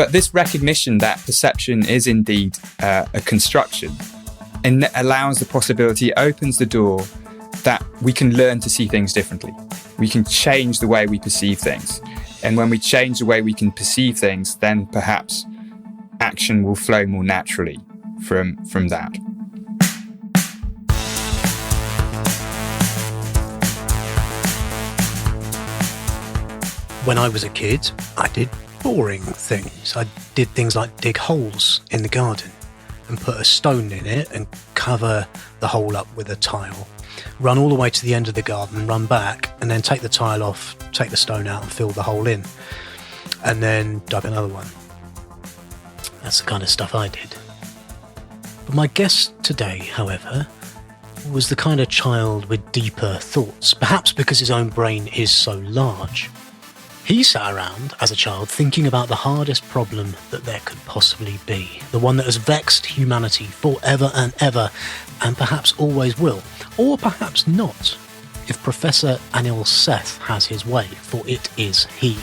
But this recognition that perception is indeed a construction, and allows the possibility, opens the door that we can learn to see things differently. We can change the way we perceive things. And when we change the way we can perceive things, then perhaps action will flow more naturally from that. When I was a kid, I did boring things. I did things like dig holes in the garden and put a stone in it and cover the hole up with a tile. Run all the way to the end of the garden, run back, and then take the tile off, take the stone out and fill the hole in. And then dug another one. That's the kind of stuff I did. But my guest today, however, was the kind of child with deeper thoughts, perhaps because his own brain is so large. He sat around as a child thinking about the hardest problem that there could possibly be, the one that has vexed humanity forever and ever, and perhaps always will, or perhaps not, if Professor Anil Seth has his way, for it is he.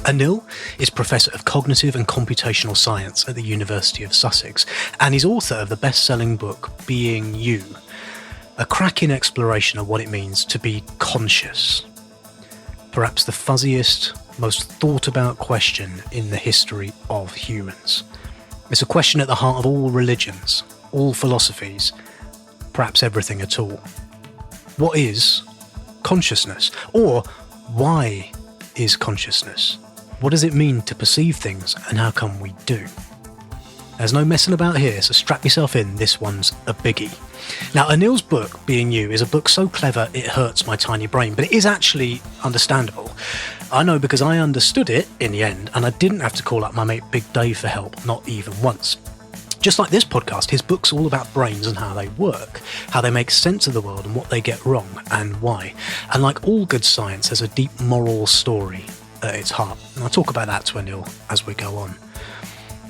Anil is Professor of Cognitive and Computational Science at the University of Sussex, and he's author of the best-selling book Being You, a cracking exploration of what it means to be conscious. Perhaps the fuzziest, most thought-about question in the history of humans. It's a question at the heart of all religions, all philosophies, perhaps everything at all. What is consciousness? Or why is consciousness? What does it mean to perceive things, and how come we do? There's no messing about here, so strap yourself in, this one's a biggie. Now, Anil's book, Being You, is a book so clever it hurts my tiny brain, but it is actually understandable. I know because I understood it in the end, and I didn't have to call up my mate Big Dave for help, not even once. Just like this podcast, his book's all about brains and how they work, how they make sense of the world and what they get wrong and why. And like all good science, there's a deep moral story at its heart. And I'll talk about that to Anil as we go on.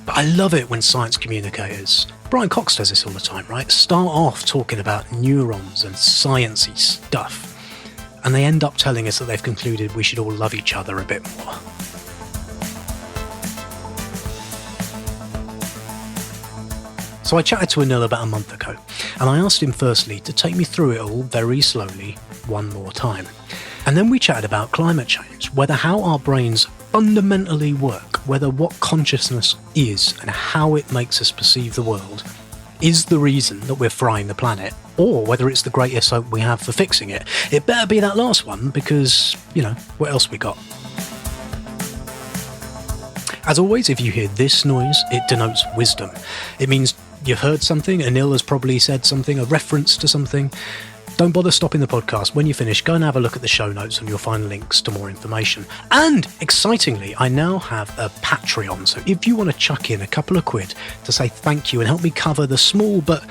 But I love it when science communicators, Brian Cox does this all the time, right, start off talking about neurons and sciencey stuff, and they end up telling us that they've concluded we should all love each other a bit more. So I chatted to Anil about a month ago, and I asked him firstly to take me through it all very slowly one more time. And then we chatted about climate change, whether how our brains fundamentally work, whether what consciousness is and how it makes us perceive the world is the reason that we're frying the planet, or whether it's the greatest hope we have for fixing it. It better be that last one because, what else we got? As always, if you hear this noise, it denotes wisdom. It means you've heard something, Anil has probably said something, a reference to something. Don't bother stopping the podcast. When you finish, go and have a look at the show notes and you'll find links to more information. And, excitingly, I now have a Patreon. So if you want to chuck in a couple of quid to say thank you and help me cover the small but,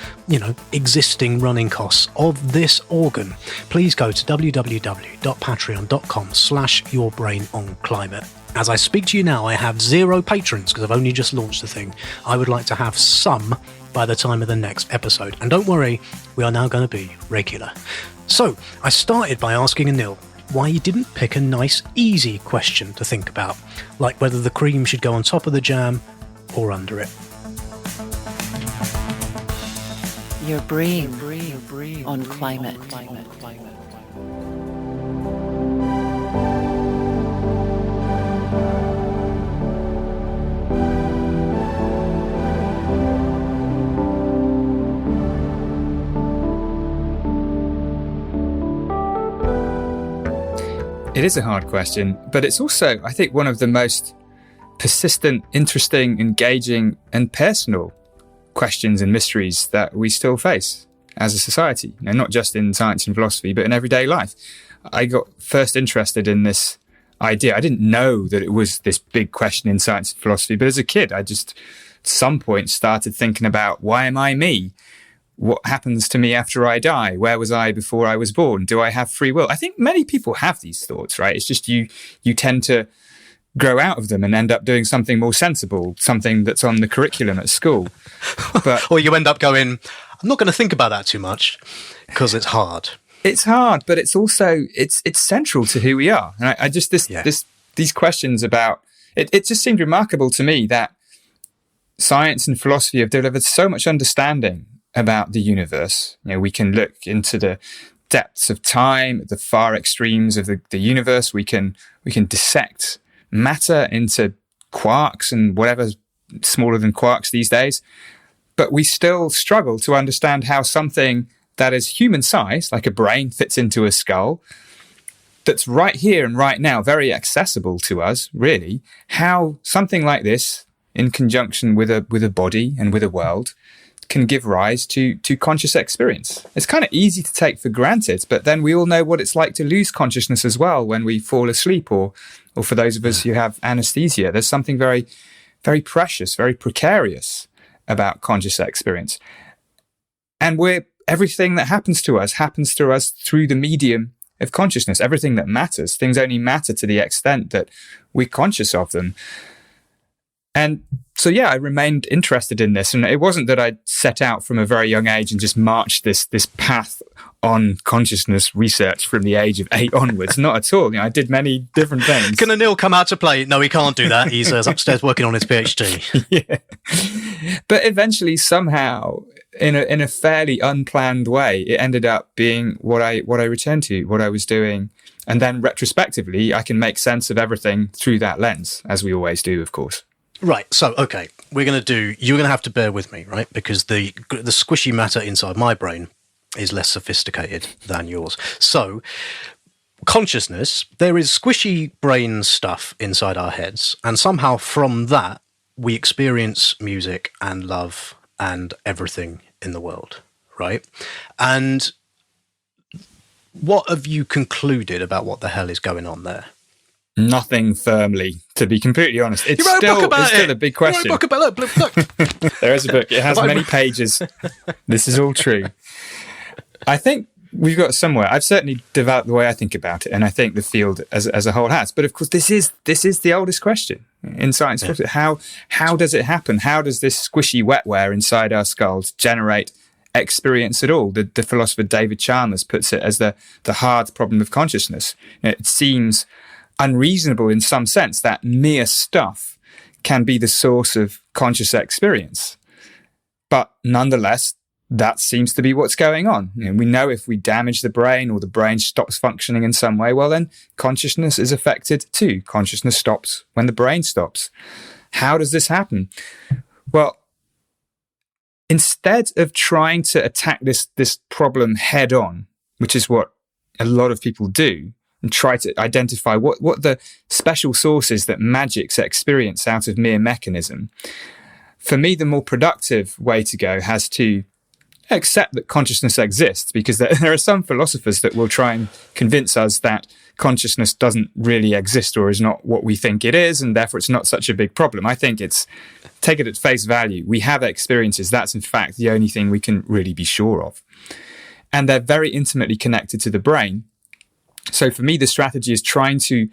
existing running costs of this organ, please go to www.patreon.com/yourbrainonclimate. As I speak to you now, I have 0 patrons because I've only just launched the thing. I would like to have some by the time of the next episode. And don't worry, we are now going to be regular. So, I started by asking Anil why he didn't pick a nice, easy question to think about, like whether the cream should go on top of the jam or under it. Your brain on climate. It is a hard question, but it's also, I think, one of the most persistent, interesting, engaging, and personal questions and mysteries that we still face as a society, not just in science and philosophy, but in everyday life. I got first interested in this idea. I didn't know that it was this big question in science and philosophy, but as a kid, I just at some point started thinking about, why am I me? What happens to me after I die? Where was I before I was born? Do I have free will? I think many people have these thoughts, right? It's just you tend to grow out of them and end up doing something more sensible, something that's on the curriculum at school. But or you end up going, I'm not going to think about that too much because it's hard. It's hard, but it's also, it's central to who we are. And I just, these questions about it just seemed remarkable to me that science and philosophy have delivered so much understanding about the universe. We can look into the depths of time, the far extremes of the universe. We can dissect matter into quarks and whatever's smaller than quarks these days. But we still struggle to understand how something that is human size, like a brain, fits into a skull, that's right here and right now, very accessible to us, really, how something like this, in conjunction with a body and with a world, can give rise to conscious experience. It's kind of easy to take for granted, but then we all know what it's like to lose consciousness as well when we fall asleep, or for those of us who have anesthesia. There's something very, very precious, very precarious about conscious experience. And everything that happens to us through the medium of consciousness. Everything that matters, things only matter to the extent that we're conscious of them. And so, yeah, I remained interested in this. And it wasn't that I set out from a very young age and just marched this path on consciousness research from the age of 8 onwards. Not at all. I did many different things. Can Anil come out to play? No, he can't do that. He's upstairs working on his PhD. Yeah. But eventually, somehow, in a fairly unplanned way, it ended up being what I returned to, what I was doing. And then retrospectively, I can make sense of everything through that lens, as we always do, of course. Right. So, okay, you're going to have to bear with me, right? Because the squishy matter inside my brain is less sophisticated than yours. So, consciousness, there is squishy brain stuff inside our heads. And somehow from that, we experience music and love and everything in the world, right? And what have you concluded about what the hell is going on there? Nothing firmly, to be completely honest. It's still a big question. You wrote a book about it. Look. There is a book. It has many pages. This is all true. I think we've got somewhere. I've certainly developed the way I think about it, and I think the field as a whole has. But of course, this is the oldest question in science. Yeah. How does it happen? How does this squishy wetware inside our skulls generate experience at all? The philosopher David Chalmers puts it as the hard problem of consciousness. It seems unreasonable in some sense that mere stuff can be the source of conscious experience. But nonetheless, that seems to be what's going on. We know if we damage the brain or the brain stops functioning in some way, well then consciousness is affected too. Consciousness stops when the brain stops. How does this happen? Well, instead of trying to attack this problem head on, which is what a lot of people do, and try to identify what the special source is that magics experience out of mere mechanism, for me, the more productive way to go has to accept that consciousness exists, because there are some philosophers that will try and convince us that consciousness doesn't really exist or is not what we think it is, and therefore it's not such a big problem. I think take it at face value. We have experiences. That's in fact the only thing we can really be sure of. And they're very intimately connected to the brain. So for me, the strategy is trying to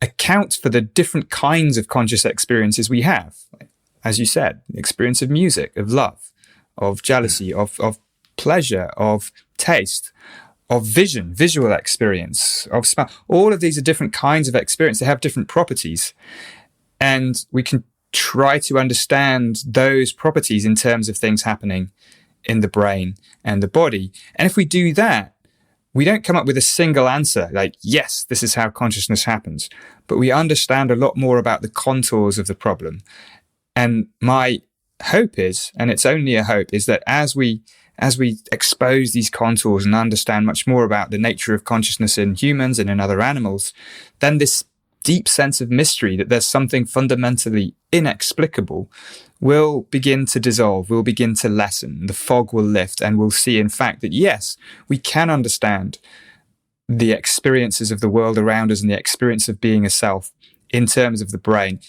account for the different kinds of conscious experiences we have. As you said, the experience of music, of love, of jealousy, of pleasure, of taste, of vision, visual experience, of smell. All of these are different kinds of experience. They have different properties. And we can try to understand those properties in terms of things happening in the brain and the body. And if we do that, we don't come up with a single answer like, yes, this is how consciousness happens. But we understand a lot more about the contours of the problem. And my hope is, and it's only a hope, is that as we expose these contours and understand much more about the nature of consciousness in humans and in other animals, then this deep sense of mystery that there's something fundamentally inexplicable will begin to dissolve, will begin to lessen, the fog will lift, and we'll see, in fact, that yes, we can understand the experiences of the world around us and the experience of being a self in terms of the brain.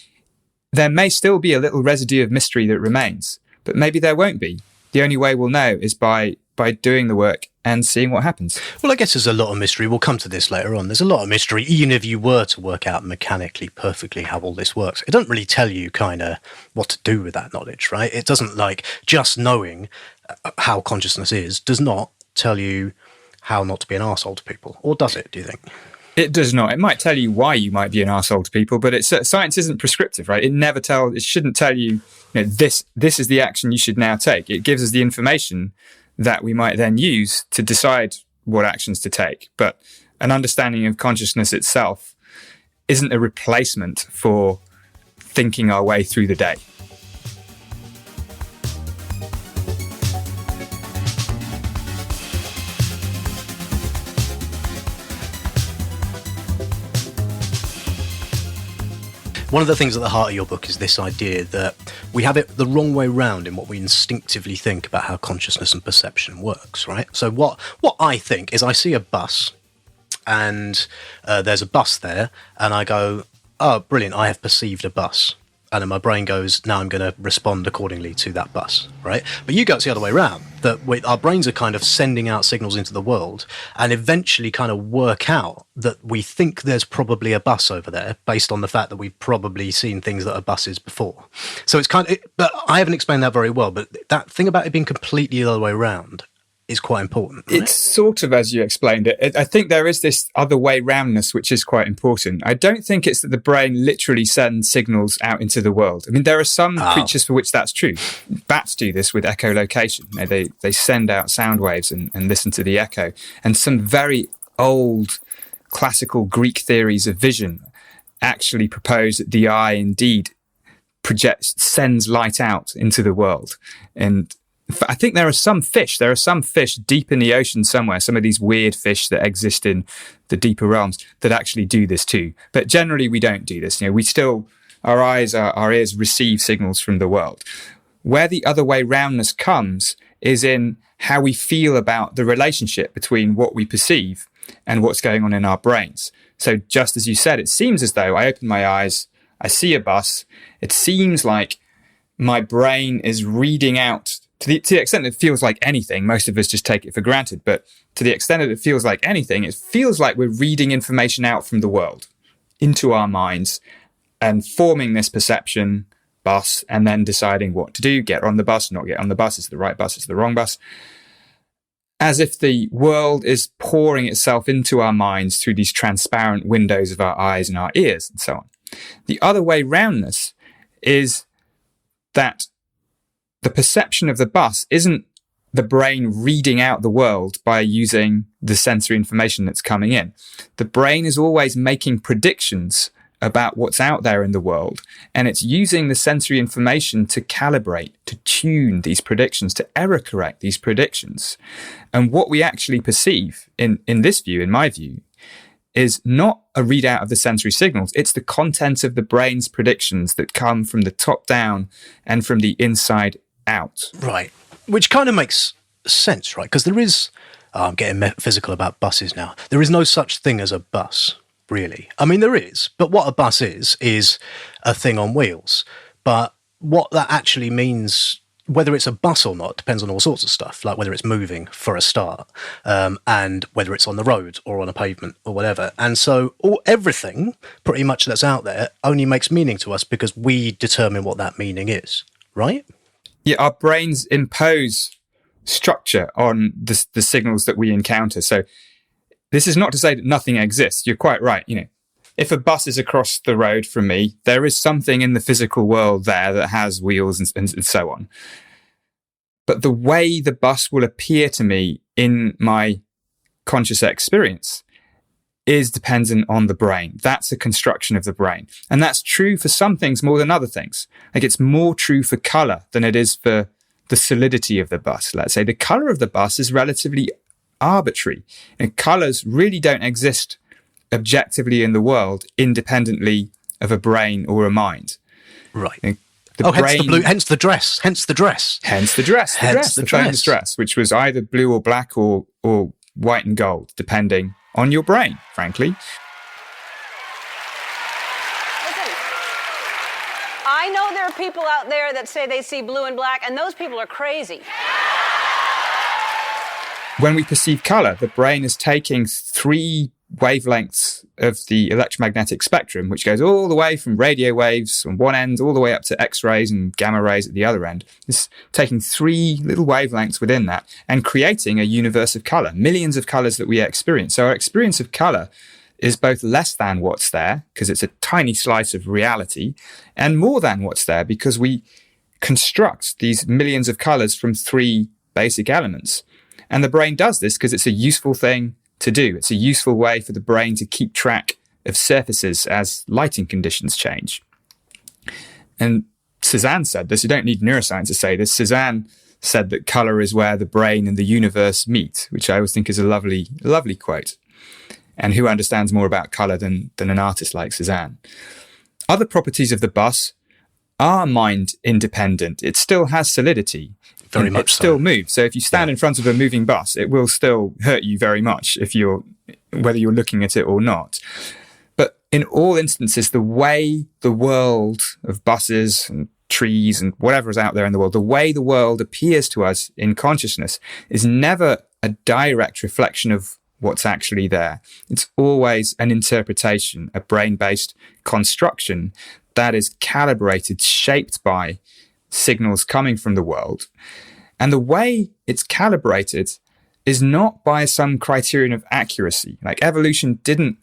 There may still be a little residue of mystery that remains, but maybe there won't be. The only way we'll know is by doing the work and seeing what happens. Well, I guess there's a lot of mystery. We'll come to this later on. There's a lot of mystery, even if you were to work out mechanically perfectly how all this works. It doesn't really tell you kind of what to do with that knowledge, right? It doesn't, like, just knowing how consciousness is does not tell you how not to be an arsehole to people. Or does it, do you think? It does not. It might tell you why you might be an arsehole to people, but science isn't prescriptive, right? It shouldn't tell you, this is the action you should now take. It gives us the information that we might then use to decide what actions to take. But an understanding of consciousness itself isn't a replacement for thinking our way through the day. One of the things at the heart of your book is this idea that we have it the wrong way round in what we instinctively think about how consciousness and perception works, right? So what I think is I see a bus and there's a bus there and I go, oh, brilliant, I have perceived a bus. And then my brain goes, now I'm going to respond accordingly to that bus, right? But you go, it's the other way around, that our brains are kind of sending out signals into the world and eventually kind of work out that we think there's probably a bus over there based on the fact that we've probably seen things that are buses before. So it's but I haven't explained that very well, but that thing about it being completely the other way around is quite important. Right? It's sort of as you explained it. I think there is this other way roundness, which is quite important. I don't think it's that the brain literally sends signals out into the world. I mean, there are some creatures for which that's true. Bats do this with echolocation. They send out sound waves and listen to the echo. And some very old classical Greek theories of vision actually propose that the eye indeed sends light out into the world. And I think there are some fish deep in the ocean somewhere, some of these weird fish that exist in the deeper realms that actually do this too. But generally we don't do this. Our eyes, our ears receive signals from the world. Where the other way roundness comes is in how we feel about the relationship between what we perceive and what's going on in our brains. So just as you said, it seems as though I open my eyes, I see a bus. It seems like my brain is reading out to the extent that it feels like anything. Most of us just take it for granted, but to the extent that it feels like anything, it feels like we're reading information out from the world into our minds and forming this perception bus and then deciding what to do, get on the bus, not get on the bus, is the right bus, is the wrong bus. As if the world is pouring itself into our minds through these transparent windows of our eyes and our ears and so on. The other way roundness is that the perception of the bus isn't the brain reading out the world by using the sensory information that's coming in. The brain is always making predictions about what's out there in the world, and it's using the sensory information to calibrate, to tune these predictions, to error correct these predictions. And what we actually perceive in my view, is not a readout of the sensory signals. It's the content of the brain's predictions that come from the top down and from the inside out. Right. Which kind of makes sense, right? Because there is, I'm getting metaphysical about buses now. There is no such thing as a bus, really. I mean, there is, but what a bus is a thing on wheels. But what that actually means, whether it's a bus or not, depends on all sorts of stuff, like whether it's moving for a start, and whether it's on the road or on a pavement or whatever. And so everything pretty much that's out there only makes meaning to us because we determine what that meaning is, right? Yeah, our brains impose structure on the signals that we encounter. So this is not to say that nothing exists. You're quite right. If a bus is across the road from me, there is something in the physical world there that has wheels and so on. But the way the bus will appear to me in my conscious experience is dependent on the brain. That's a construction of the brain. And that's true for some things more than other things. Like it's more true for color than it is for the solidity of the bus. Let's say the color of the bus is relatively arbitrary, and colors really don't exist objectively in the world independently of a brain or a mind. Right. Hence the blue, hence the dress. The famous dress, which was either blue or black or white and gold, depending on your brain, frankly. Listen, I know there are people out there that say they see blue and black, and those people are crazy. When we perceive color, the brain is taking 3 wavelengths of the electromagnetic spectrum, which goes all the way from radio waves on one end all the way up to X-rays and gamma rays at the other end. It's taking 3 little wavelengths within that and creating a universe of color, millions of colors that we experience. So our experience of color is both less than what's there, because it's a tiny slice of reality, and more than what's there, because we construct these millions of colors from three basic elements. And the brain does this because it's a useful thing to do. It's a useful way for the brain to keep track of surfaces as lighting conditions change. And Cézanne said this. You don't need neuroscience to say this. Cézanne said that color is where the brain and the universe meet, which I always think is a lovely quote. And who understands more about color than an artist like Cézanne? Other properties of the bus are mind independent. It still has solidity. Very much it still moves. So if you stand in front of a moving bus, it will still hurt you very much whether you're looking at it or not. But in all instances, the way the world of buses and trees and whatever is out there in the world, the way the world appears to us in consciousness is never a direct reflection of what's actually there. It's always an interpretation, a brain-based construction that is calibrated, shaped by signals coming from the world. And the way it's calibrated is not by some criterion of accuracy. Like evolution didn't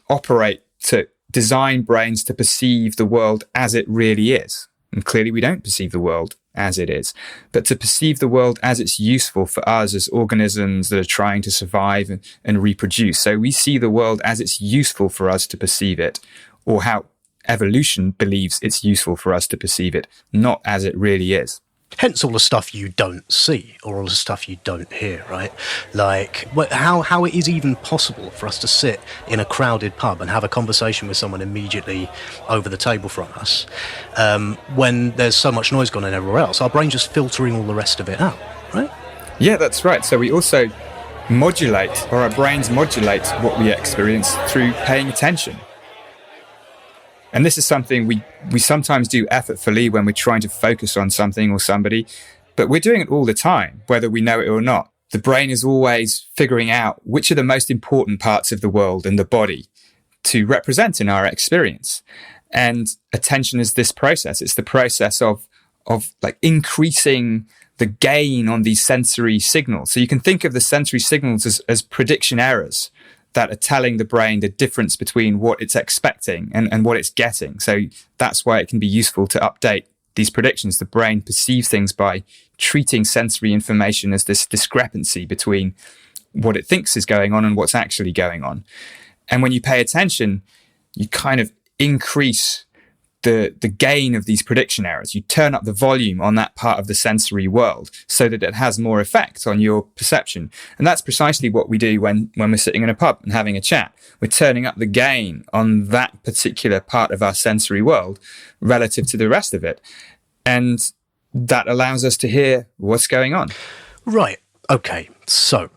operate to design brains to perceive the world as it really is. And clearly we don't perceive the world as it is, but to perceive the world as it's useful for us as organisms that are trying to survive and reproduce. So we see the world as it's useful for us to perceive it, or how evolution believes it's useful for us to perceive it, not as it really is. Hence all the stuff you don't see, or all the stuff you don't hear, right? Like how it is even possible for us to sit in a crowded pub and have a conversation with someone immediately over the table from us when there's so much noise going on everywhere else. Our brain just filtering all the rest of it out, right? Yeah, that's right. So we also modulate, or our brains modulate what we experience through paying attention. And this is something we sometimes do effortfully when we're trying to focus on something or somebody, but we're doing it all the time, whether we know it or not. The brain is always figuring out which are the most important parts of the world and the body to represent in our experience. And attention is this process. It's the process of like increasing the gain on these sensory signals. So you can think of the sensory signals as prediction errors that are telling the brain the difference between what it's expecting and what it's getting. So that's why it can be useful to update these predictions. The brain perceives things by treating sensory information as this discrepancy between what it thinks is going on and what's actually going on. And when you pay attention, you kind of increase the gain of these prediction errors. You turn up the volume on that part of the sensory world so that it has more effect on your perception. And that's precisely what we do when we're sitting in a pub and having a chat. We're turning up the gain on that particular part of our sensory world relative to the rest of it. And that allows us to hear what's going on. Right. Okay. So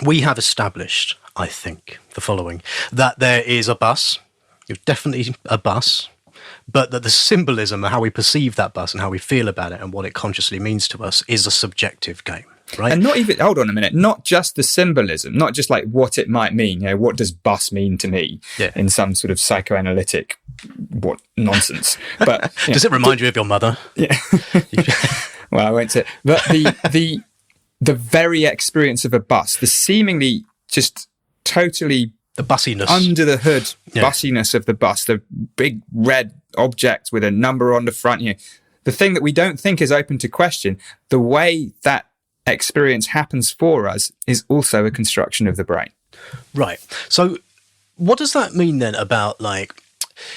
we have established, I think, the following, that there is a bus, definitely a bus, but that the symbolism of how we perceive that bus and how we feel about it and what it consciously means to us is a subjective game, right? And not even, hold on a minute, not just the symbolism, not just like what it might mean, what does bus mean to me in some sort of psychoanalytic, what nonsense. But does it remind you of your mother? Yeah. Well, I won't say, but the very experience of a bus, the seemingly just totally the bussiness under the hood, bussiness of the bus, the big red object with a number on the front here, the thing that we don't think is open to question, the way that experience happens for us is also a construction of the brain. Right. So what does that mean then about like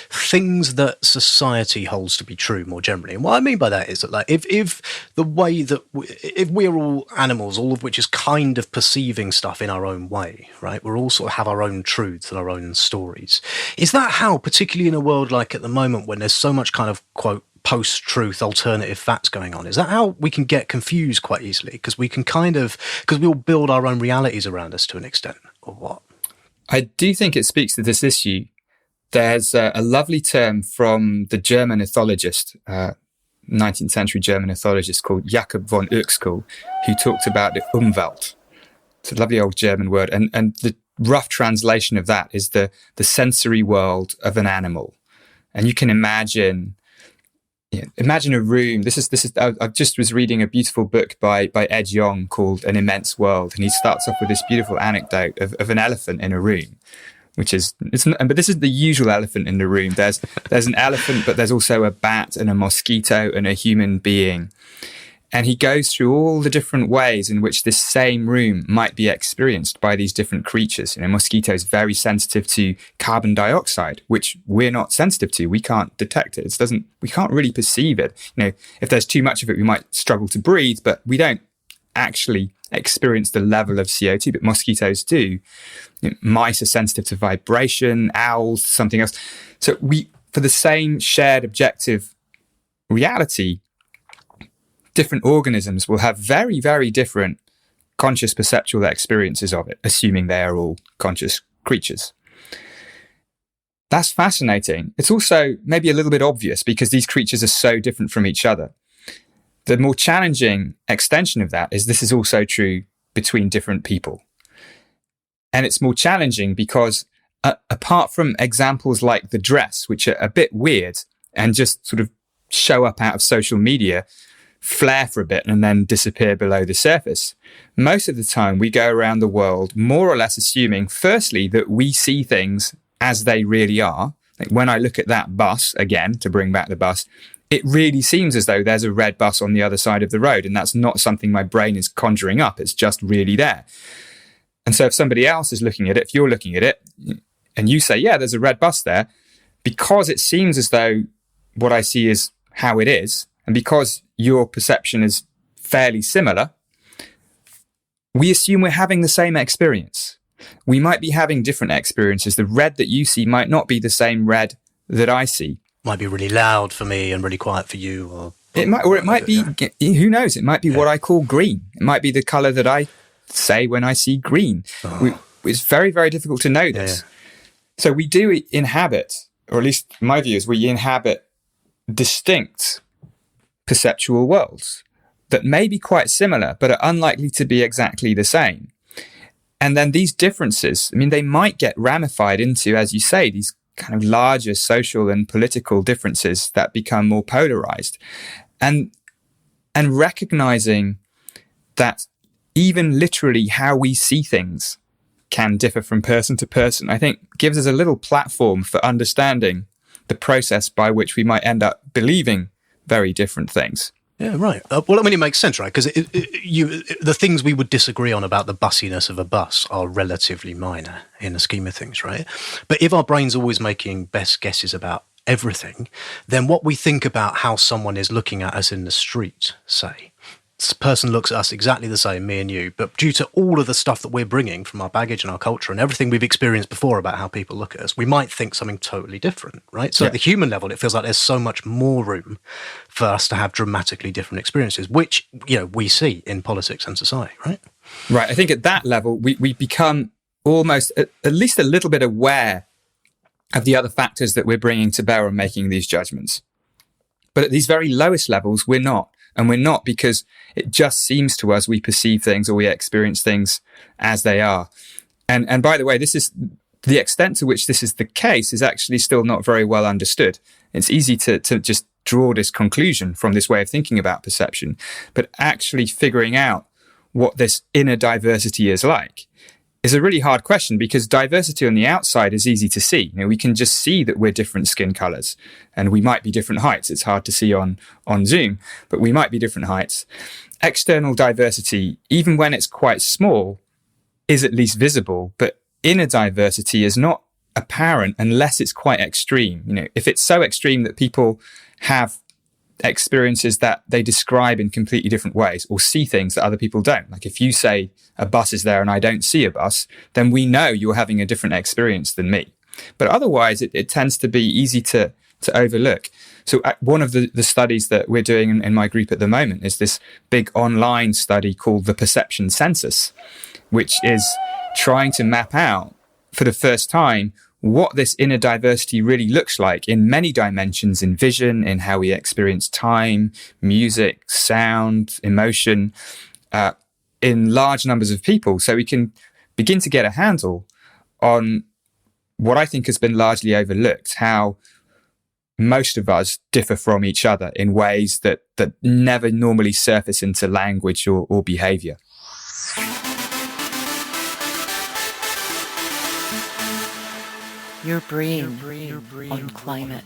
things that society holds to be true more generally? And what I mean by that is that like if the way that if we're all animals, all of which is kind of perceiving stuff in our own way, right? We're all sort of have our own truths and our own stories. Is that how, particularly in a world like at the moment when there's so much kind of quote post-truth alternative facts going on, is that how we can get confused quite easily? Because we all build our own realities around us to an extent, or what? I do think it speaks to this issue. There's a lovely term from the German ethologist, 19th century German ethologist called Jakob von Uexküll, who talked about the Umwelt. It's a lovely old German word. And the rough translation of that is the sensory world of an animal. And you can imagine a room. I just was reading a beautiful book by Ed Yong called An Immense World. And he starts off with this beautiful anecdote of an elephant in a room which is, but this is the usual elephant in the room. There's an elephant, but there's also a bat and a mosquito and a human being. And he goes through all the different ways in which this same room might be experienced by these different creatures. You know, mosquito is very sensitive to carbon dioxide, which we're not sensitive to. We can't detect it. We can't really perceive it. You know, if there's too much of it, we might struggle to breathe, but we don't actually experience the level of CO2, but mosquitoes do. You know, mice are sensitive to vibration, owls, something else. So for the same shared objective reality, different organisms will have very, very different conscious perceptual experiences of it, assuming they are all conscious creatures. That's fascinating. It's also maybe a little bit obvious because these creatures are so different from each other. The more challenging extension of that is this is also true between different people. And it's more challenging because apart from examples like the dress, which are a bit weird and just sort of show up out of social media, flare for a bit and then disappear below the surface. Most of the time we go around the world more or less assuming, firstly, that we see things as they really are. Like when I look at that bus, again, to bring back the bus, it really seems as though there's a red bus on the other side of the road, and that's not something my brain is conjuring up. It's just really there. And so if somebody else is looking at it, if you're looking at it and you say, yeah, there's a red bus there, because it seems as though what I see is how it is, and because your perception is fairly similar, we assume we're having the same experience. We might be having different experiences. The red that you see might not be the same red that I see. Might be really loud for me and really quiet for you. It might be, who knows? It might be what I call green. It might be the color that I say when I see green. It's very, very difficult to know this. So we do inhabit, or at least my view is we inhabit distinct perceptual worlds that may be quite similar, but are unlikely to be exactly the same. And then these differences, I mean, they might get ramified into, as you say, these kind of larger social and political differences that become more polarized. And recognizing that even literally how we see things can differ from person to person, I think gives us a little platform for understanding the process by which we might end up believing very different things. Yeah, right. Well, I mean, it makes sense, right? Because the things we would disagree on about the bussiness of a bus are relatively minor in the scheme of things, right? But if our brain's always making best guesses about everything, then what we think about how someone is looking at us in the street, say, this person looks at us exactly the same, me and you, but due to all of the stuff that we're bringing from our baggage and our culture and everything we've experienced before about how people look at us, we might think something totally different, right? So at the human level, it feels like there's so much more room for us to have dramatically different experiences, which, you know, we see in politics and society, right? Right. I think at that level, we become almost at least a little bit aware of the other factors that we're bringing to bear on making these judgments. But at these very lowest levels, we're not. And we're not because it just seems to us we perceive things or we experience things as they are. And by the way, this is the extent to which this is the case is actually still not very well understood. It's easy to just draw this conclusion from this way of thinking about perception, but actually figuring out what this inner diversity is like is a really hard question because diversity on the outside is easy to see. You know, we can just see that we're different skin colors and we might be different heights. It's hard to see on Zoom, but we might be different heights. External diversity, even when it's quite small, is at least visible, but inner diversity is not apparent unless it's quite extreme. You know, if it's so extreme that people have experiences that they describe in completely different ways or see things that other people don't. Like if you say a bus is there and I don't see a bus, then we know you're having a different experience than me. But otherwise, it tends to be easy to overlook. So one of the studies that we're doing in my group at the moment is this big online study called the Perception Census, which is trying to map out for the first time what this inner diversity really looks like in many dimensions, in vision, in how we experience time, music, sound, emotion, in large numbers of people. So we can begin to get a handle on what I think has been largely overlooked, how most of us differ from each other in ways that never normally surface into language or behavior. Your brain on climate.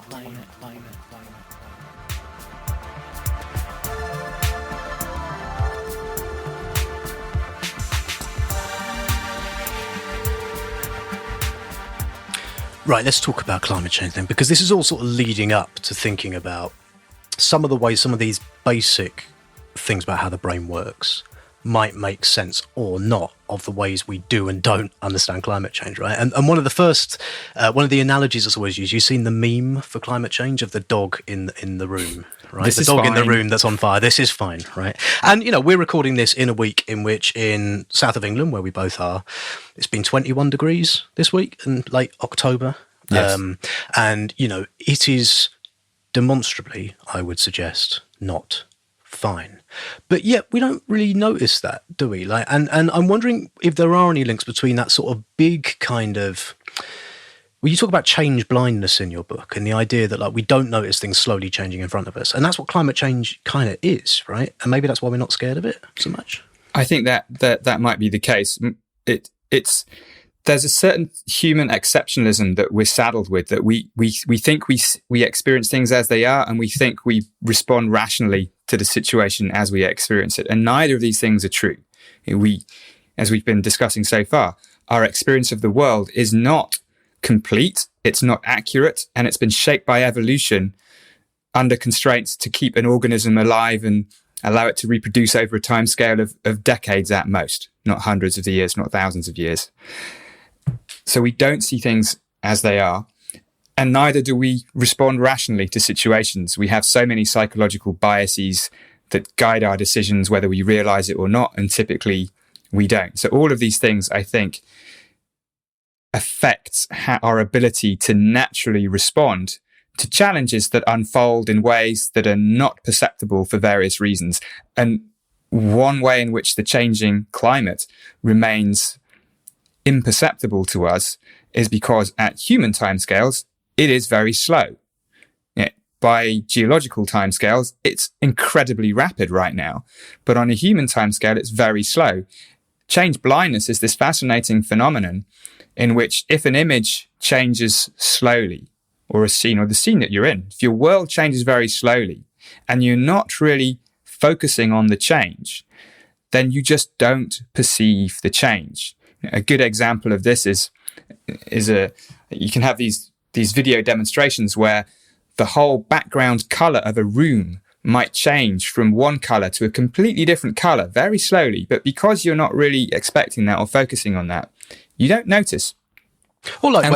Right, let's talk about climate change then, because this is all sort of leading up to thinking about some of the ways some of these basic things about how the brain works might make sense or not of the ways we do and don't understand climate change, right? And one of the first, one of the analogies that's always used, you've seen the meme for climate change of the dog in the room, right? This the is dog in the fine. room that's on fire. This is fine, right? And, you know, we're recording this in a week in which in south of England, where we both are, it's been 21 degrees this week in late October. Yes. And, you know, it is demonstrably, I would suggest, not fine. But yet we don't really notice that, do we? Like, and I'm wondering if there are any links between that sort of big kind of, well, you talk about change blindness in your book and the idea that like we don't notice things slowly changing in front of us. And that's what climate change kind of is, right? And maybe that's why we're not scared of it so much. I think that might be the case. There's a certain human exceptionalism that we're saddled with, that we think we experience things as they are, and we think we respond rationally to the situation as we experience it. And neither of these things are true. As we've been discussing so far, our experience of the world is not complete, it's not accurate, and it's been shaped by evolution under constraints to keep an organism alive and allow it to reproduce over a timescale of decades at most, not hundreds of years, not thousands of years. So we don't see things as they are, and neither do we respond rationally to situations. We have so many psychological biases that guide our decisions, whether we realize it or not, and typically we don't. So all of these things, I think, affect our ability to naturally respond to challenges that unfold in ways that are not perceptible for various reasons. And one way in which the changing climate remains imperceptible to us is because at human timescales, it is very slow. By geological timescales, it's incredibly rapid right now. But on a human timescale, it's very slow. Change blindness is this fascinating phenomenon in which if an image changes slowly, or a scene, or the scene that you're in, if your world changes very slowly and you're not really focusing on the change, then you just don't perceive the change. A good example of this is you can have these video demonstrations where the whole background color of a room might change from one color to a completely different color very slowly. But because you're not really expecting that or focusing on that, you don't notice. Or like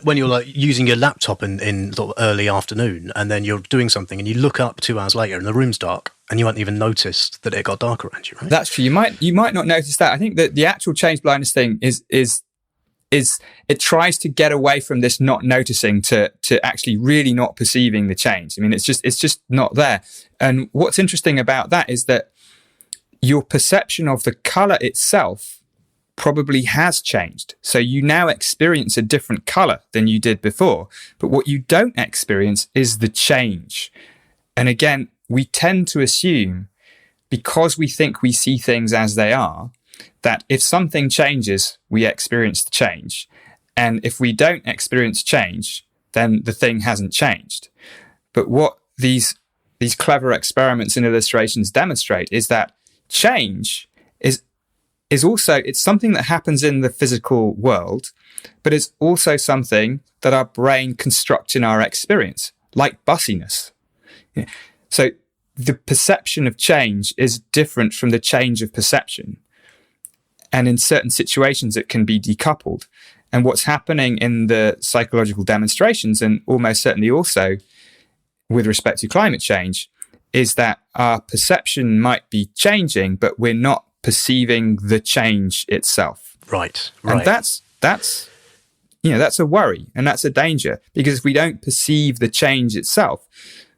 when you're like using your laptop in sort of early afternoon and then you're doing something and you look up 2 hours later and the room's dark and you haven't even noticed that it got dark around you, right? That's true. You might not notice that. I think that the actual change blindness thing is it tries to get away from this not noticing to actually really not perceiving the change. I mean, it's just not there. And what's interesting about that is that your perception of the color itself probably has changed. So you now experience a different color than you did before. But what you don't experience is the change. And again, we tend to assume, because we think we see things as they are, that if something changes, we experience the change. And if we don't experience change, then the thing hasn't changed. But what these clever experiments and illustrations demonstrate is that change is also, it's something that happens in the physical world, but it's also something that our brain constructs in our experience, like bussiness. So the perception of change is different from the change of perception. And in certain situations, it can be decoupled. And what's happening in the psychological demonstrations, and almost certainly also with respect to climate change, is that our perception might be changing, but we're not perceiving the change itself. Right. And that's a worry, and that's a danger, because if we don't perceive the change itself,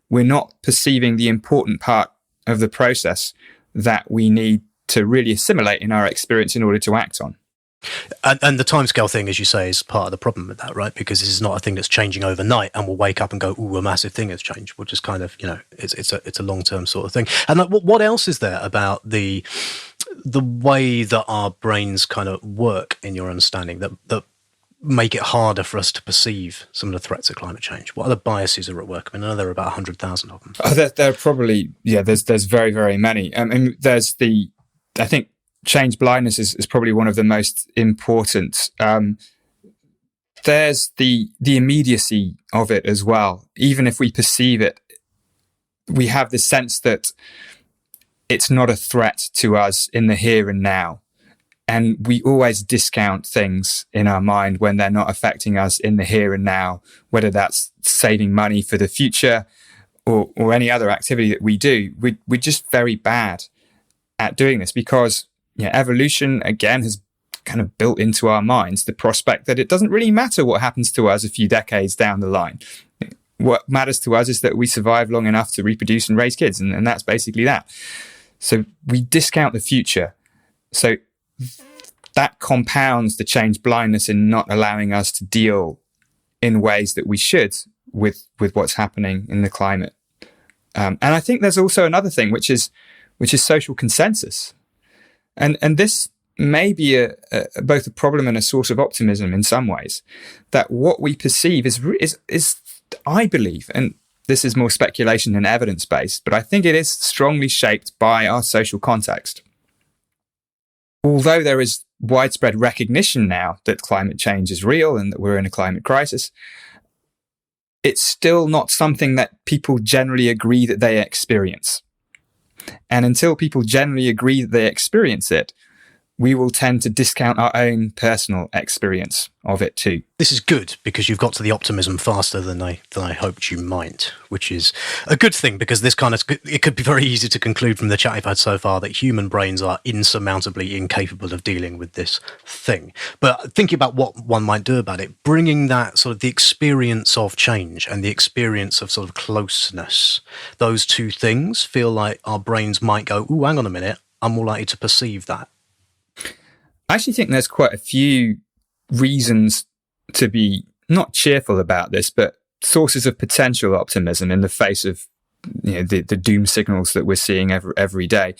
we're not perceiving the important part of the process that we need to really assimilate in our experience in order to act on. And the timescale thing, as you say, is part of the problem with that, right? Because this is not a thing that's changing overnight, and we'll wake up and go, "Ooh, a massive thing has changed." We'll just kind of, it's a long-term sort of thing. And like, what else is there about the way that our brains kind of work in your understanding that make it harder for us to perceive some of the threats of climate change? What other biases are at work? I mean, I know there are about 100,000 of them. Oh, there are probably, there's very, very many. And there's I think change blindness is probably one of the most important. There's the immediacy of it as well. Even if we perceive it, we have the sense that it's not a threat to us in the here and now. And we always discount things in our mind when they're not affecting us in the here and now, whether that's saving money for the future or any other activity that we do. We're just very bad at doing this because evolution, again, has kind of built into our minds the prospect that it doesn't really matter what happens to us a few decades down the line. What matters to us is that we survive long enough to reproduce and raise kids, and that's basically that. So we discount the future. So that compounds the change blindness in not allowing us to deal in ways that we should with what's happening in the climate. And I think there's also another thing, which is social consensus. And this may be both a problem and a source of optimism in some ways, that what we perceive is I believe, and this is more speculation than evidence-based, but I think it is strongly shaped by our social context. Although there is widespread recognition now that climate change is real and that we're in a climate crisis, it's still not something that people generally agree that they experience. And until people generally agree that they experience it, we will tend to discount our own personal experience of it too. This is good because you've got to the optimism faster than I hoped you might, which is a good thing because it could be very easy to conclude from the chat I've had so far that human brains are insurmountably incapable of dealing with this thing. But thinking about what one might do about it, bringing that sort of the experience of change and the experience of sort of closeness, those two things feel like our brains might go, ooh, hang on a minute, I'm more likely to perceive that. I actually think there's quite a few reasons to be not cheerful about this, but sources of potential optimism in the face of the doom signals that we're seeing every day.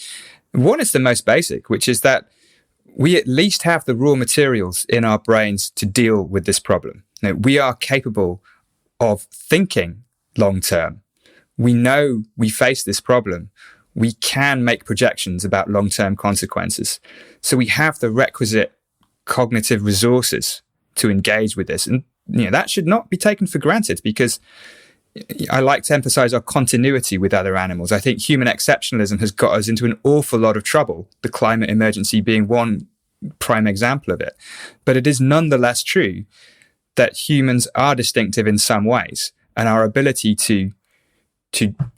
One is the most basic, which is that we at least have the raw materials in our brains to deal with this problem. We are capable of thinking long term. We know we face this problem. We can make projections about long-term consequences. So we have the requisite cognitive resources to engage with this. And that should not be taken for granted because I like to emphasize our continuity with other animals. I think human exceptionalism has got us into an awful lot of trouble, the climate emergency being one prime example of it. But it is nonetheless true that humans are distinctive in some ways, and our ability to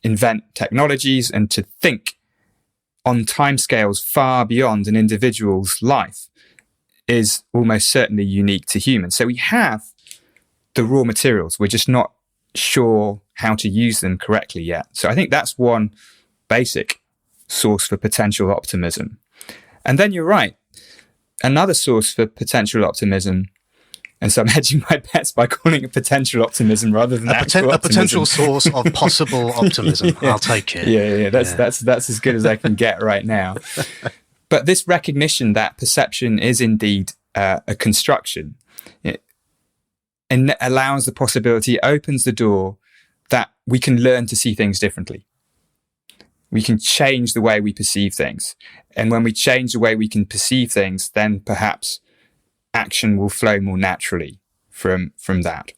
invent technologies and to think on timescales far beyond an individual's life is almost certainly unique to humans. So we have the raw materials. We're just not sure how to use them correctly yet. So I think that's one basic source for potential optimism. And then you're right. Another source for potential optimism, and so I'm hedging my bets by calling it potential optimism rather than actual optimism. A potential source of possible optimism. Yeah. I'll take it. Yeah. That's as good as I can get right now. But this recognition that perception is indeed a construction, it allows the possibility, opens the door that we can learn to see things differently. We can change the way we perceive things. And when we change the way we can perceive things, then perhaps action will flow more naturally from that.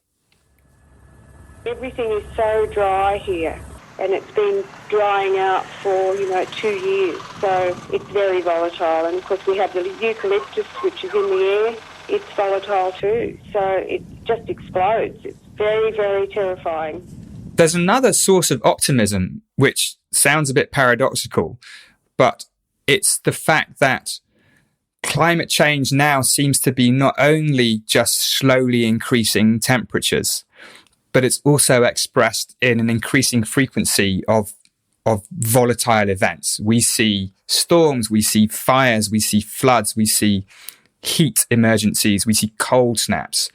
Everything is so dry here, and it's been drying out for 2 years, so it's very volatile. And of course we have the eucalyptus, which is in the air. It's volatile too, so it just explodes. It's very, very terrifying. There's another source of optimism which sounds a bit paradoxical, but it's the fact that climate change now seems to be not only just slowly increasing temperatures, but it's also expressed in an increasing frequency of volatile events. We see storms, we see fires, we see floods, we see heat emergencies, we see cold snaps.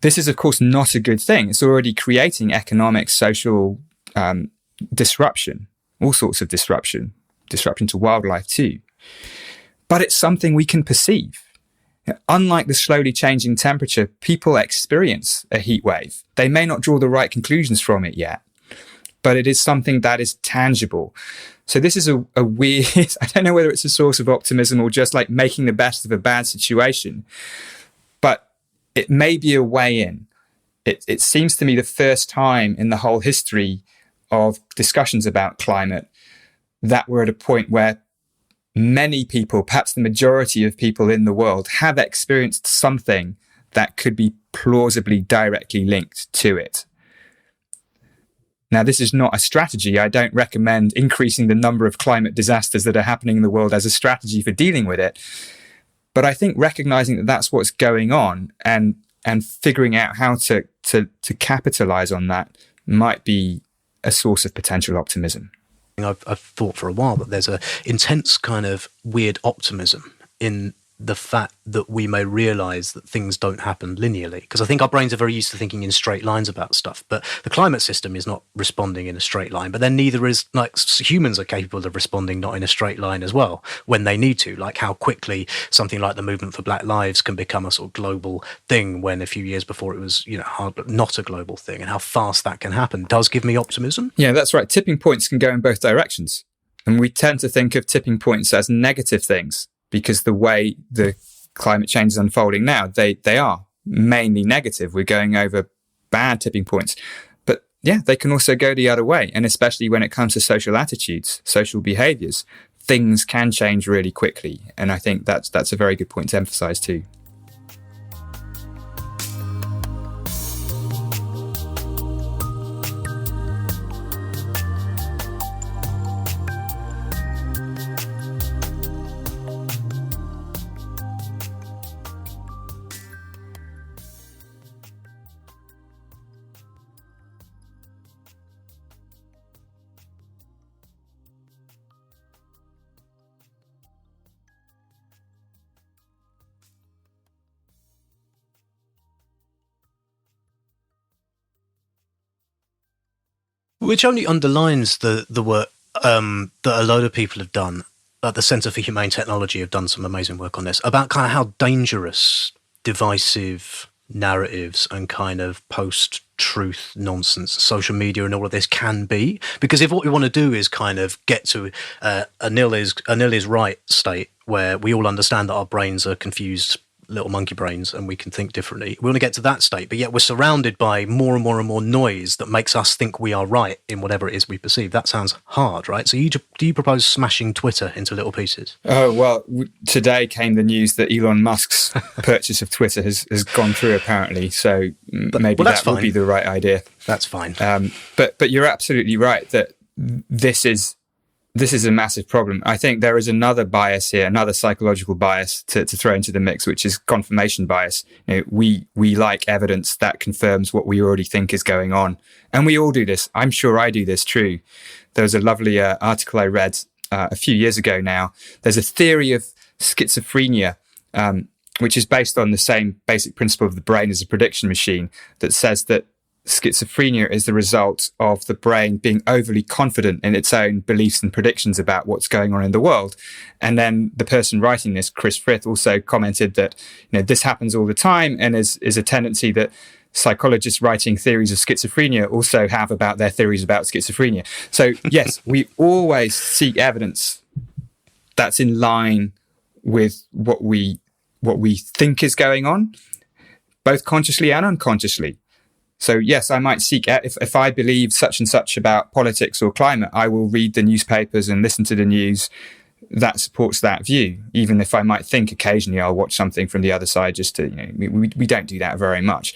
This is, of course, not a good thing. It's already creating economic, social disruption, all sorts of disruption to wildlife too. But it's something we can perceive. Unlike the slowly changing temperature, people experience a heat wave. They may not draw the right conclusions from it yet, but it is something that is tangible. So this is a weird, I don't know whether it's a source of optimism or just like making the best of a bad situation, but it may be a way in. It seems to me the first time in the whole history of discussions about climate that we're at a point where many people, perhaps the majority of people in the world, have experienced something that could be plausibly directly linked to it. Now, this is not a strategy. I don't recommend increasing the number of climate disasters that are happening in the world as a strategy for dealing with it. But I think recognizing that that's what's going on and figuring out how to capitalize on that might be a source of potential optimism. I've thought for a while that there's an intense kind of weird optimism in the fact that we may realise that things don't happen linearly. Because I think our brains are very used to thinking in straight lines about stuff, but the climate system is not responding in a straight line. But then neither is, like, humans are capable of responding not in a straight line as well when they need to. Like how quickly something like the movement for Black Lives can become a sort of global thing when a few years before it was, not a global thing, and how fast that can happen does give me optimism. Yeah, that's right. Tipping points can go in both directions. And we tend to think of tipping points as negative things, because the way the climate change is unfolding now, they are mainly negative. We're going over bad tipping points. But yeah, they can also go the other way. And especially when it comes to social attitudes, social behaviors, things can change really quickly. And I think that's a very good point to emphasize too. Which only underlines the work that a load of people have done. The Centre for Humane Technology have done some amazing work on this, about kind of how dangerous divisive narratives and kind of post-truth nonsense, social media and all of this can be. Because if what we want to do is kind of get to Anil is right state, where we all understand that our brains are confused little monkey brains and we can think differently. We want to get to that state, but yet we're surrounded by more and more and more noise that makes us think we are right in whatever it is we perceive. That sounds hard, right? So do you propose smashing Twitter into little pieces? Oh, well, today came the news that Elon Musk's purchase of Twitter has gone through, apparently. So maybe that would be the right idea. That's fine. But you're absolutely right that this is a massive problem. I think there is another bias here, another psychological bias to throw into the mix, which is confirmation bias. We like evidence that confirms what we already think is going on. And we all do this. I'm sure I do this, true. There was a lovely article I read a few years ago now. There's a theory of schizophrenia, which is based on the same basic principle of the brain as a prediction machine, that says that schizophrenia is the result of the brain being overly confident in its own beliefs and predictions about what's going on in the world. And then the person writing this, Chris Frith, also commented that this happens all the time and is a tendency that psychologists writing theories of schizophrenia also have about their theories about schizophrenia. So yes, we always seek evidence that's in line with what we think is going on, both consciously and unconsciously. So yes, I might seek, if I believe such and such about politics or climate, I will read the newspapers and listen to the news that supports that view. Even if I might think occasionally I'll watch something from the other side just to, we don't do that very much.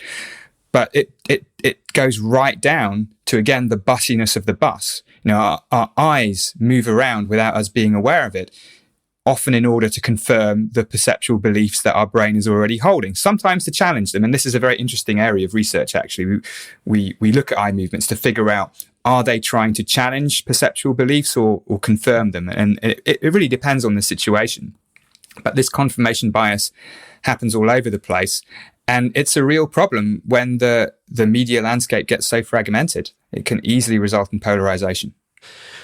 But it goes right down to, again, the bussiness of the bus. Our eyes move around without us being aware of it, often in order to confirm the perceptual beliefs that our brain is already holding, sometimes to challenge them. And this is a very interesting area of research, actually. We look at eye movements to figure out, are they trying to challenge perceptual beliefs or confirm them? And it really depends on the situation. But this confirmation bias happens all over the place. And it's a real problem when the media landscape gets so fragmented. It can easily result in polarization.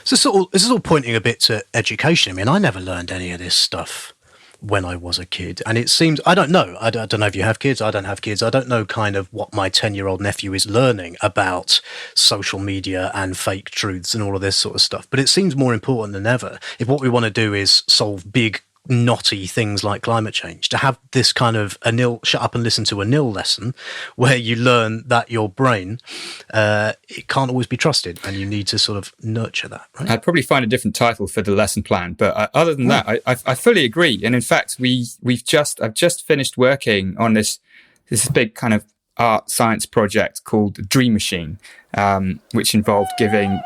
So this is all pointing a bit to education. I mean, I never learned any of this stuff when I was a kid. And it seems, I don't know. I don't know if you have kids. I don't have kids. I don't know kind of what my 10-year-old nephew is learning about social media and fake truths and all of this sort of stuff. But it seems more important than ever, if what we want to do is solve big, knotty things like climate change, to have this kind of Anil, shut up and listen to Anil lesson, where you learn that your brain, it can't always be trusted, and you need to sort of nurture that, right? I'd probably find a different title for the lesson plan, but other than that, I fully agree. And in fact, I've just finished working on this big kind of art science project called Dream Machine, which involved giving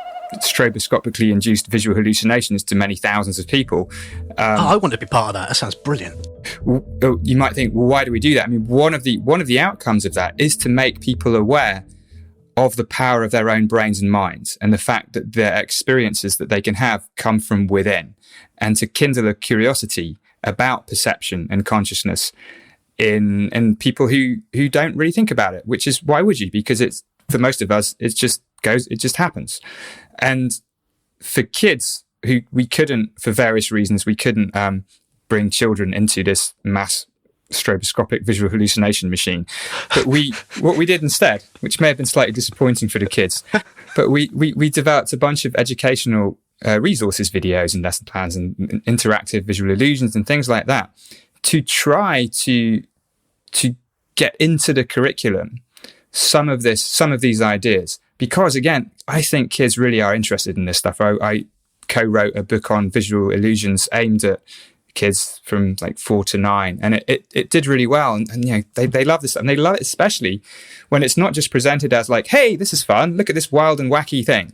stroboscopically induced visual hallucinations to many thousands of people. I want to be part of that. That sounds brilliant. You might think, well, why do we do that? I mean, one of the outcomes of that is to make people aware of the power of their own brains and minds, and the fact that their experiences that they can have come from within, and to kindle a curiosity about perception and consciousness in people who don't really think about it. Which is, why would you? Because it's, for most of us, it just happens. And for kids who we couldn't, for various reasons, we couldn't bring children into this mass stroboscopic visual hallucination machine. But what we did instead, which may have been slightly disappointing for the kids, but we developed a bunch of educational resources, videos and lesson plans and interactive visual illusions and things like that, to try to get into the curriculum some of these ideas. Because again, I think kids really are interested in this stuff. I co-wrote a book on visual illusions aimed at kids from like 4 to 9, and it did really well. And you know, they love this stuff, and they love it especially when it's not just presented as like, hey, this is fun, look at this wild and wacky thing,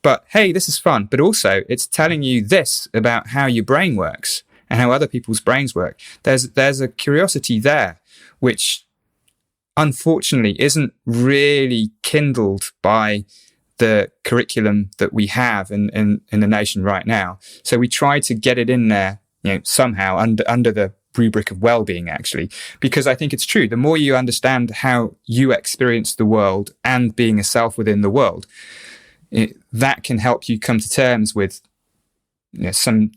but hey, this is fun. But also it's telling you this about how your brain works and how other people's brains work. There's a curiosity there, which unfortunately isn't really kindled by the curriculum that we have in the nation right now. So we try to get it in there, you know, somehow under the rubric of well-being, actually, because I think it's true. The more you understand how you experience the world and being a self within the world, that can help you come to terms with, you know, some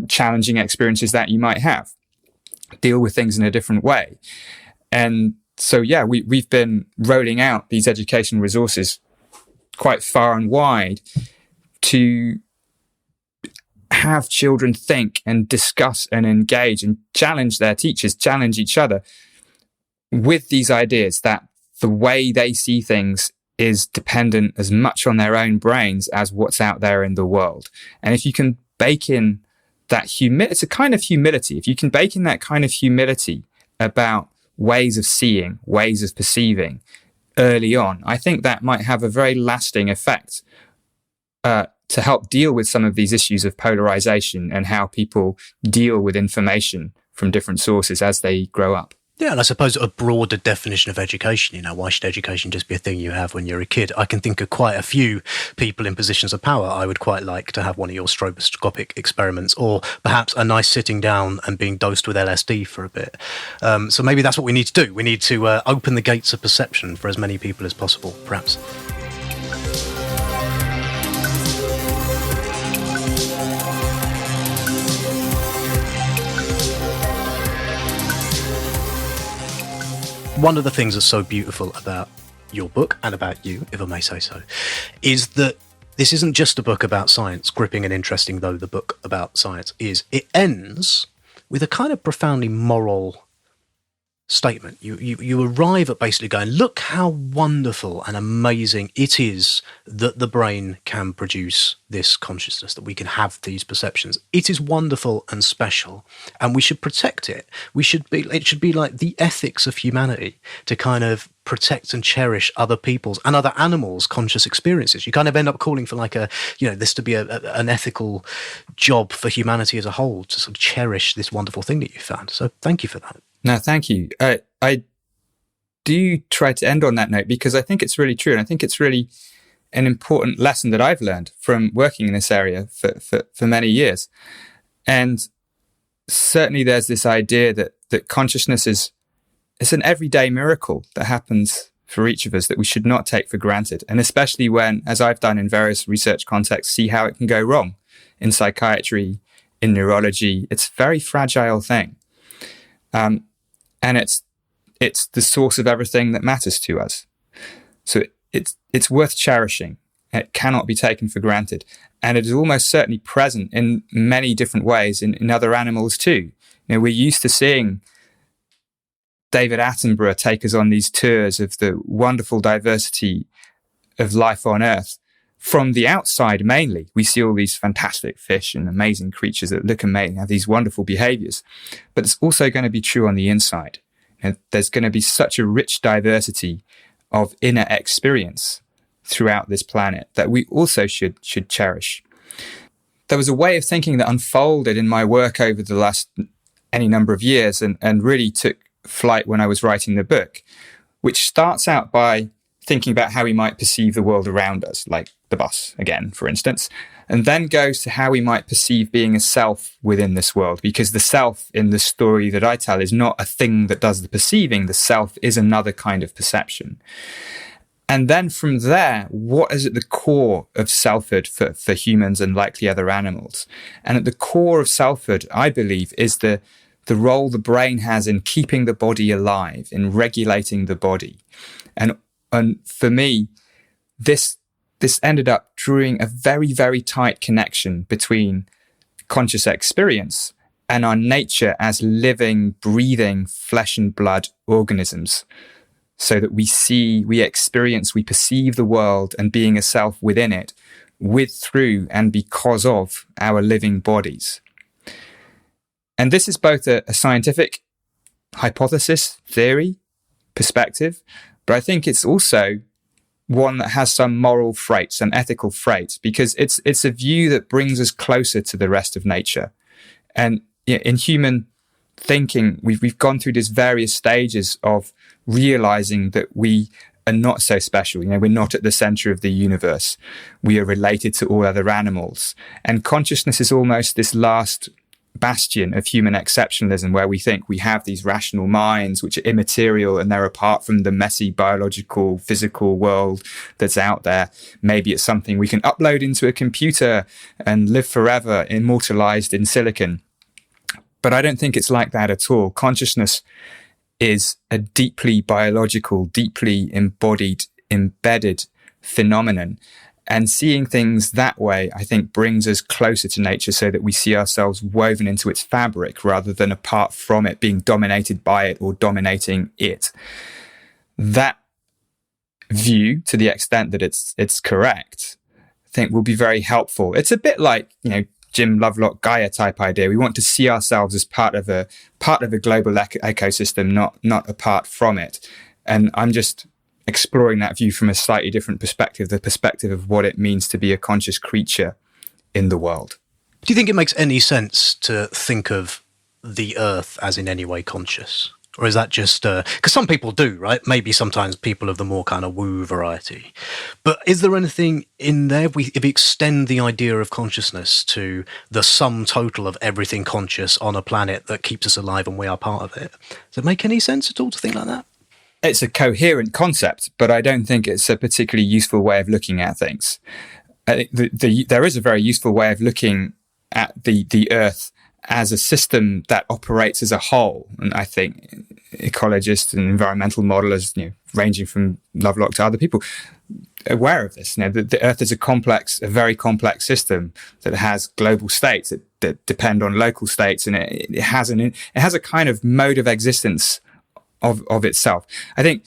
challenging experiences that you might have, deal with things in a different way. And so, yeah, we've been rolling out these educational resources quite far and wide to have children think and discuss and engage and challenge their teachers, challenge each other with these ideas that the way they see things is dependent as much on their own brains as what's out there in the world. And if you can bake in that it's a kind of humility. If you can bake in that kind of humility about ways of seeing, ways of perceiving early on, I think that might have a very lasting effect to help deal with some of these issues of polarization and how people deal with information from different sources as they grow up. Yeah, and I suppose a broader definition of education, you know, why should education just be a thing you have when you're a kid? I can think of quite a few people in positions of power I would quite like to have one of your stroboscopic experiments, or perhaps a nice sitting down and being dosed with LSD for a bit. So maybe that's what we need to do. We need to open the gates of perception for as many people as possible, perhaps. One of the things that's so beautiful about your book, and about you, if I may say so, is that this isn't just a book about science, gripping and interesting though the book about science is. It ends with a kind of profoundly moral statement. You arrive at basically going, look how wonderful and amazing it is that the brain can produce this consciousness, that we can have these perceptions. It is wonderful and special, and we should protect it. It should be like the ethics of humanity to kind of protect and cherish other people's and other animals' conscious experiences. You kind of end up calling for like this to be an ethical job for humanity as a whole, to sort of cherish this wonderful thing that you found. So thank you for that. No, thank you. I do try to end on that note because I think it's really true. And I think it's really an important lesson that I've learned from working in this area for many years. And certainly there's this idea that consciousness is an everyday miracle that happens for each of us that we should not take for granted. And especially when, as I've done in various research contexts, see how it can go wrong in psychiatry, in neurology. It's a very fragile thing. And it's the source of everything that matters to us. So it's worth cherishing. It cannot be taken for granted. And it is almost certainly present in many different ways in other animals too. We're used to seeing David Attenborough take us on these tours of the wonderful diversity of life on Earth. From the outside, mainly, we see all these fantastic fish and amazing creatures that look amazing, have these wonderful behaviors. But it's also going to be true on the inside. There's going to be such a rich diversity of inner experience throughout this planet that we also should cherish. There was a way of thinking that unfolded in my work over the last any number of years and really took flight when I was writing the book, which starts out by thinking about how we might perceive the world around us, like the bus, again, for instance, and then goes to how we might perceive being a self within this world, because the self in the story that I tell is not a thing that does the perceiving. The self is another kind of perception. And then from there, what is at the core of selfhood for humans and likely other animals? And at the core of selfhood, I believe, is the role the brain has in keeping the body alive, in regulating the body. And for me, this ended up drawing a very, very tight connection between conscious experience and our nature as living, breathing, flesh and blood organisms, so that we see, we experience, we perceive the world and being a self within it, with, through, and because of our living bodies. And this is both a scientific hypothesis, theory, perspective, but I think it's also one that has some moral freight, some ethical freight, because it's a view that brings us closer to the rest of nature. And in human thinking, we've gone through these various stages of realizing that we are not so special. We're not at the center of the universe. We are related to all other animals. And consciousness is almost this last bastion of human exceptionalism, where we think we have these rational minds which are immaterial and they're apart from the messy biological, physical world that's out there. Maybe it's something we can upload into a computer and live forever, immortalized in silicon. But I don't think it's like that at all. Consciousness is a deeply biological, deeply embodied, embedded phenomenon. And seeing things that way, I think, brings us closer to nature, so that we see ourselves woven into its fabric rather than apart from it, being dominated by it or dominating it. That view, to the extent that it's correct, I think will be very helpful. It's a bit like, Jim Lovelock Gaia type idea. We want to see ourselves as part of a global ecosystem, not apart from it. And I'm just exploring that view from a slightly different perspective, the perspective of what it means to be a conscious creature in the world. Do you think it makes any sense to think of the Earth as in any way conscious? Or is that just... because some people do, right? Maybe sometimes people of the more kind of woo variety. But is there anything in there, if we extend the idea of consciousness to the sum total of everything conscious on a planet that keeps us alive and we are part of it, does it make any sense at all to think like that? It's a coherent concept, but I don't think it's a particularly useful way of looking at things. There is a very useful way of looking at the Earth as a system that operates as a whole. And I think ecologists and environmental modelers, ranging from Lovelock to other people, are aware of this. The Earth is a very complex system that has global states that depend on local states, and it has a kind of mode of existence of itself. I think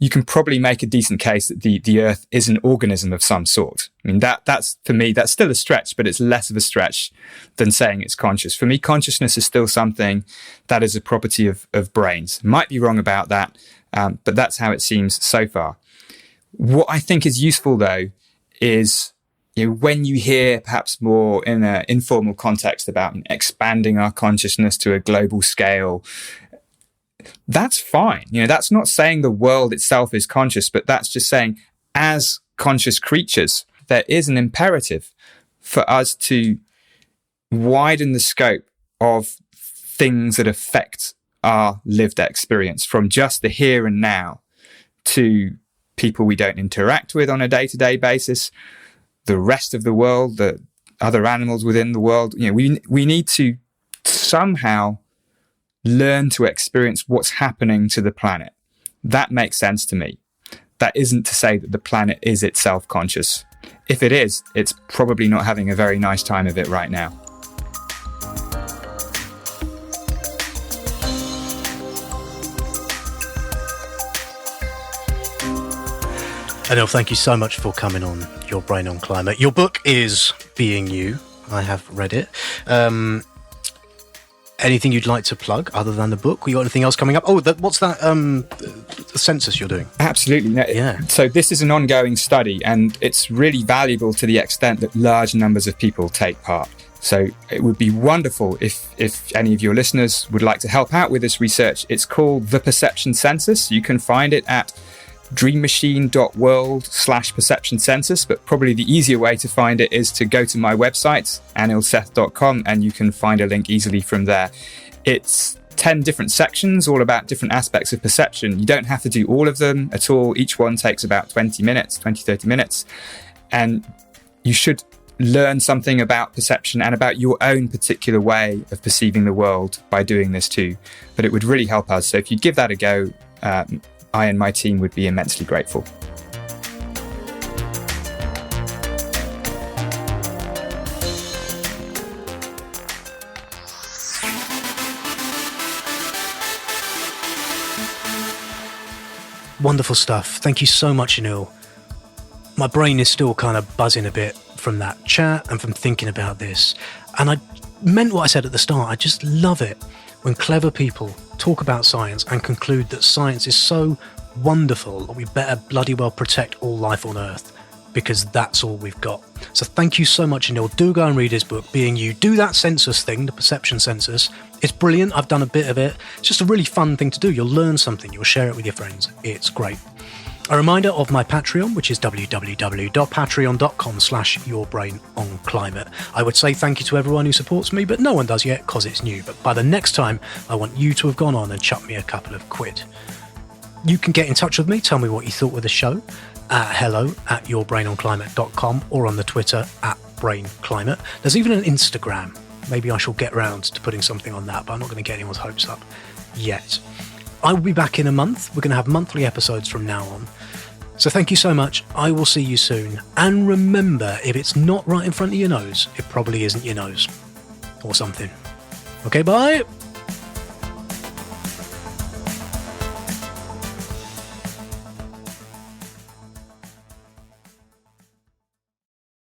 you can probably make a decent case that the Earth is an organism of some sort. I mean, that's for me, that's still a stretch, but it's less of a stretch than saying it's conscious. For me, consciousness is still something that is a property of brains. Might be wrong about that, but that's how it seems so far. What I think is useful, though, is when you hear perhaps more in an informal context about expanding our consciousness to a global scale, that's fine. That's not saying the world itself is conscious, but that's just saying, as conscious creatures, there is an imperative for us to widen the scope of things that affect our lived experience, from just the here and now to people we don't interact with on a day-to-day basis, the rest of the world, the other animals within the world. We need to somehow learn to experience what's happening to the planet. That makes sense to me. That isn't to say that the planet is itself conscious. If it is, it's probably not having a very nice time of it right now. Anil, thank you so much for coming on Your Brain on Climate. Your book is Being You. I have read it. Anything you'd like to plug other than the book? You got anything else coming up? Oh, what's that census you're doing? Absolutely. No, yeah. So this is an ongoing study, and it's really valuable to the extent that large numbers of people take part. So it would be wonderful if any of your listeners would like to help out with this research. It's called The Perception Census. You can find it at dreammachine.world/perception census, but probably the easier way to find it is to go to my website, anilseth.com, and you can find a link easily from there. It's 10 different sections, all about different aspects of perception. You don't have to do all of them at all. Each one takes about 30 minutes, and you should learn something about perception and about your own particular way of perceiving the world by doing this too. But it would really help us. So if you give that a go, I and my team would be immensely grateful. Wonderful stuff. Thank you so much, Anil. My brain is still kind of buzzing a bit from that chat and from thinking about this. And I meant what I said at the start. I just love it when clever people talk about science and conclude that science is so wonderful that we better bloody well protect all life on Earth, because that's all we've got. So thank you so much, Anil. Do go and read his book, Being You. Do that census thing, the perception census. It's brilliant. I've done a bit of it. It's just a really fun thing to do. You'll learn something. You'll share it with your friends. It's great. A reminder of my Patreon, which is www.patreon.com/yourbrainonclimate. I would say thank you to everyone who supports me, but no one does yet because it's new. But by the next time, I want you to have gone on and chucked me a couple of quid. You can get in touch with me, tell me what you thought of the show at hello@yourbrainonclimate.com or on the Twitter @brainclimate. There's even an Instagram. Maybe I shall get round to putting something on that, but I'm not going to get anyone's hopes up yet. I will be back in a month. We're going to have monthly episodes from now on. So thank you so much. I will see you soon. And remember, if it's not right in front of your nose, it probably isn't your nose. Or something. Okay, bye.